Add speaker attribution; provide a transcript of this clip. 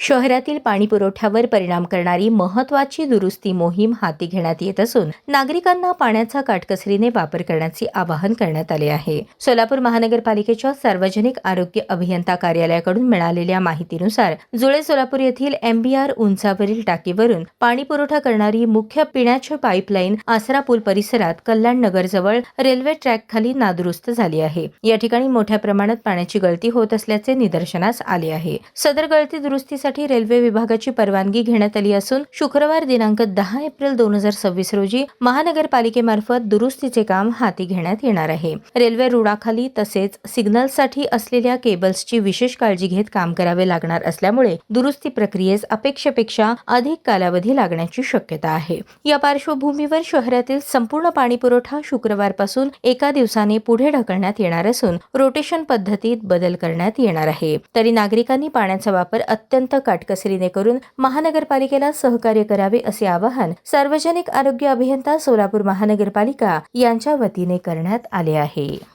Speaker 1: शहरातील पाणी पुरवठ्यावर परिणाम करणारी महत्त्वाची दुरुस्ती मोहीम हाती घेण्यात येत असून नागरिकांना पाण्याचा काटकसरीने वापर करण्याचे आवाहन करण्यात आले आहे। सोलापूर महानगरपालिकेच्या सार्वजनिक आरोग्य अभियंता कार्यालयाकडून मिळालेल्या माहितीनुसार जुळे सोलापूर येथील MBR उंचावरील टाकीवरून पाणी पुरवठा करणारी मुख्य पिण्याची पाईपलाईन आसरा पूल परिसरात कल्याण नगरजवळ रेल्वे ट्रॅक खाली नादुरुस्त झाली आहे। या ठिकाणी मोठ्या प्रमाणात पाण्याची गळती होत असल्याचे निदर्शनास आले आहे। सदर गळती दुरुस्तीसाठी रेल्वे विभागाची परवानगी घेण्यात आली असून शुक्रवार दिनांक 10 एप्रिल 2026 रोजी महानगरपालिकेमार्फत दुरुस्तीचे काम हाती घेण्यात येणार आहे। रेल्वे रुळाखाली तसेच सिग्नलसाठी असलेल्या केबल्सची विशेष काळजी घेत काम करावे लागणार असल्यामुळे दुरुस्ती प्रक्रियेस अपेक्षेपेक्षा अधिक कालावधी लागण्याची शक्यता आहे। या पार्श्वभूमीवर शहरातील संपूर्ण पाणी पुरवठा शुक्रवारपासून एका दिवसाने पुढे ढकलण्यात येणार असून रोटेशन पद्धतीत बदल करण्यात येणार आहे। तरी नागरिकांनी पाण्याचा वापर अत्यंत काटकसरीने करून महानगरपालिकेला सहकार्य करावे असे आवाहन सार्वजनिक आरोग्य अभियंता सोलापूर महानगरपालिका यांच्या वतीने करण्यात आले आहे।